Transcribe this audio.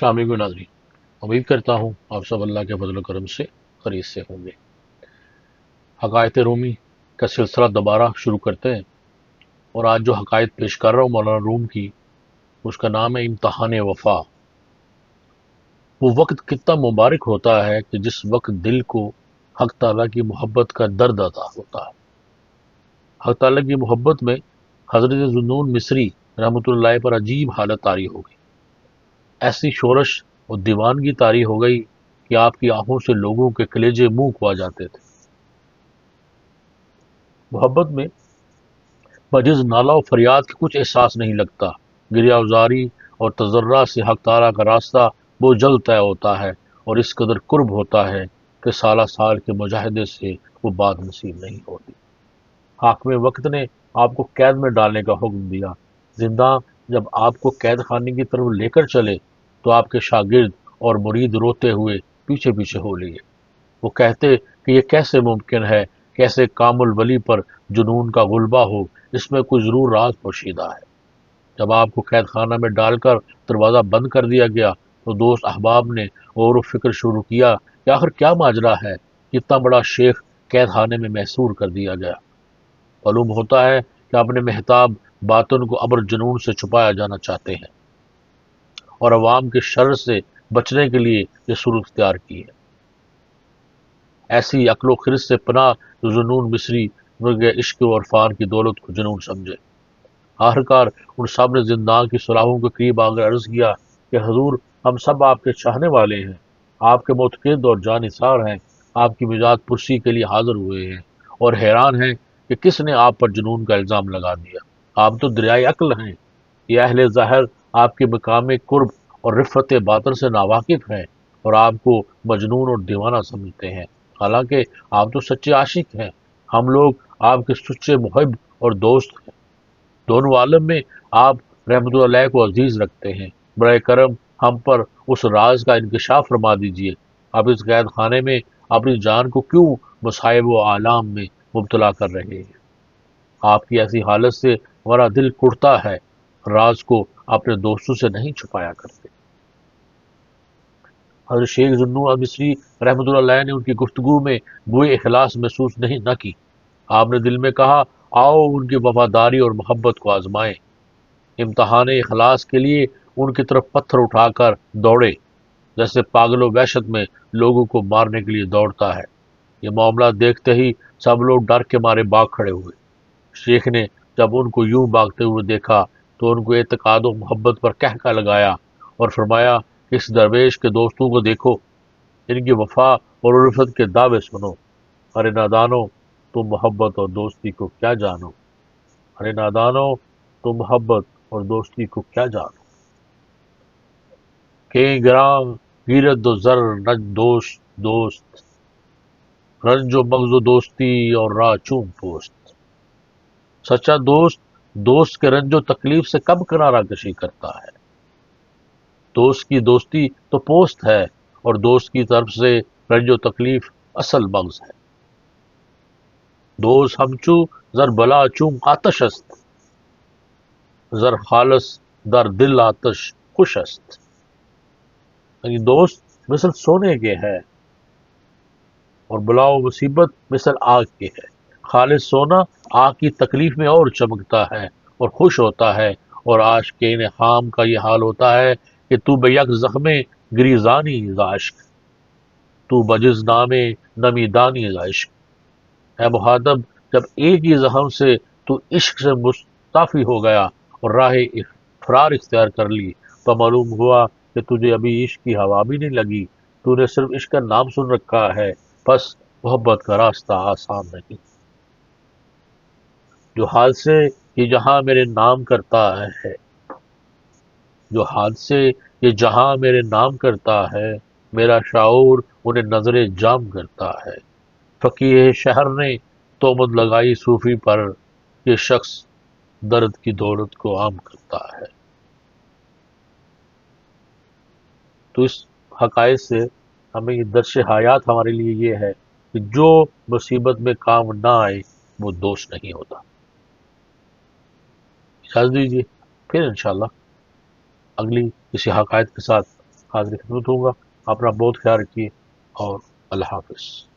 السلام علیکم ناظرین، امید کرتا ہوں آپ سب اللہ کے فضل و کرم سے خیریت سے ہوں گے۔ حقائق رومی کا سلسلہ دوبارہ شروع کرتے ہیں، اور آج جو حقائق پیش کر رہا ہوں مولانا روم کی، اس کا نام ہے امتحان وفا۔ وہ وقت کتنا مبارک ہوتا ہے کہ جس وقت دل کو حق تعالیٰ کی محبت کا درد عطا ہوتا ہے۔ حق تعالیٰ کی محبت میں حضرت ذوالنون مصری رحمۃ اللہ پر عجیب حالت طاری ہو گئی۔ ایسی شورش اور دیوانگی طاری ہو گئی کہ آپ کی آنکھوں سے لوگوں کے کلیجے منہ کو آ جاتے تھے۔ محبت میں بجز نالہ و فریاد کے کچھ احساس نہیں لگتا۔ گریہ وزاری اور تضرع سے حق تعالیٰ کا راستہ وہ جلد طے ہوتا ہے، اور اس قدر قرب ہوتا ہے کہ سالہ سال کے مجاہدے سے وہ بات نصیب نہیں ہوتی۔ حاکم وقت نے آپ کو قید میں ڈالنے کا حکم دیا۔ زنداں جب آپ کو قید خانے کی طرف لے کر چلے تو آپ کے شاگرد اور مرید روتے ہوئے پیچھے پیچھے ہو لیے۔ وہ کہتے کہ یہ کیسے ممکن ہے، کیسے کامل ولی پر جنون کا غلبہ ہو، اس میں کوئی ضرور راز پوشیدہ ہے۔ جب آپ کو قید خانہ میں ڈال کر دروازہ بند کر دیا گیا تو دوست احباب نے غور و فکر شروع کیا کہ آخر کیا ماجرا ہے، اتنا بڑا شیخ قید خانے میں محصور کر دیا گیا۔ معلوم ہوتا ہے کہ اپنے مہتاب باطن کو ابر جنون سے چھپایا جانا چاہتے ہیں، اور عوام کے شر سے بچنے کے لیے یہ صورت اختیار کی ہے۔ ایسی عقل و خرد سے پناہ ذوالنون مصری مرغ عشق و عرفان کی دولت کو جنون سمجھے۔ آخرکار ان سب نے زندان کی سلاخوں کے قریب آ کر عرض کیا کہ حضور، ہم سب آپ کے چاہنے والے ہیں، آپ کے معتقد اور جانثار ہیں، آپ کی مزاج پرسی کے لیے حاضر ہوئے ہیں، اور حیران ہیں کہ کس نے آپ پر جنون کا الزام لگا دیا۔ آپ تو دریائے عقل ہیں، یہ اہل ظاہر آپ کے مقام قرب اور رفت باطن سے ناواقف ہیں، اور آپ کو مجنون اور دیوانہ سمجھتے ہیں، حالانکہ آپ تو سچے عاشق ہیں۔ ہم لوگ آپ کے سچے محب اور دوست ہیں۔ دونوں عالم میں آپ رحمت اللہ علیہ کو عزیز رکھتے ہیں۔ برائے کرم ہم پر اس راز کا انکشاف فرما دیجیے۔ آپ اس قید خانے میں اپنی جان کو کیوں مصائب و آلام میں مبتلا کر رہے ہیں؟ آپ کی ایسی حالت سے ہمارا دل کڑتا ہے، راز کو اپنے دوستوں سے نہیں چھپایا کرتے۔ حضرت شیخ ذوالنون مصری رحمۃ اللہ علیہ نے ان کی گفتگو میں بوئے اخلاص محسوس نہیں نہ کی۔ آپ نے دل میں کہا، آؤ ان کی وفاداری اور محبت کو آزمائیں۔ امتحان اخلاص کے لیے ان کی طرف پتھر اٹھا کر دوڑے، جیسے پاگل و وحشت میں لوگوں کو مارنے کے لیے دوڑتا ہے۔ یہ معاملہ دیکھتے ہی سب لوگ ڈر کے مارے بھاگ کھڑے ہوئے۔ شیخ نے جب ان کو یوں بھاگتے ہوئے دیکھا تو ان کو اعتقاد و محبت پر قہقہ لگایا اور فرمایا کہ اس درویش کے دوستوں کو دیکھو، ان کی وفا اور الفت کے دعوے سنو۔ ارے نادانو، تم محبت اور دوستی کو کیا جانو؟ ارے نادانو، تم محبت اور دوستی کو کیا جانو؟ کہ گراں گیرد و زر نج دوست دوست، رنج و مغز و دوستی اور راہ چون پوست۔ سچا دوست دوست کے رنج و تکلیف سے کب کنارہ کشی کرتا ہے؟ دوست کی دوستی تو پوست ہے، اور دوست کی طرف سے رنج و تکلیف اصل مغز ہے۔ دوست ہمچو زر بلا چون آتش است، زر خالص در دل آتش خوش است۔ یعنی دوست مثل سونے کے ہے، اور بلا و مصیبت مثل آگ کے ہے۔ خالص سونا آگ کی تکلیف میں اور چمکتا ہے اور خوش ہوتا ہے، اور عاشقین خام کا یہ حال ہوتا ہے کہ تو بے یک زخم گریزانی ز عشق، تو بجز نام نمی دانی ز عشق۔ اے مخاطب، جب ایک ہی زخم سے تو عشق سے مستعفی ہو گیا اور راہ فرار اختیار کر لی، تو معلوم ہوا کہ تجھے ابھی عشق کی ہوا بھی نہیں لگی، تو نے صرف عشق کا نام سن رکھا ہے، بس محبت کا راستہ آسان نہیں۔ جو حادثے یہ جہاں میرے نام کرتا ہے، جو حادثے یہ جہاں میرے نام کرتا ہے، میرا شعور انہیں نظر جام کرتا ہے۔ فقیہ شہر نے تہمت لگائی صوفی پر، یہ شخص درد کی دولت کو عام کرتا ہے۔ تو اس حقائق سے ہمیں یہ درس حیات ہمارے لیے یہ ہے کہ جو مصیبت میں کام نہ آئے وہ دوست نہیں ہوتا۔ اجازت دیجیے، پھر انشاءاللہ اگلی کسی حقائق کے ساتھ حاضر خدمت ہوں گا۔ اپنا بہت خیال رکھیے اور اللہ حافظ۔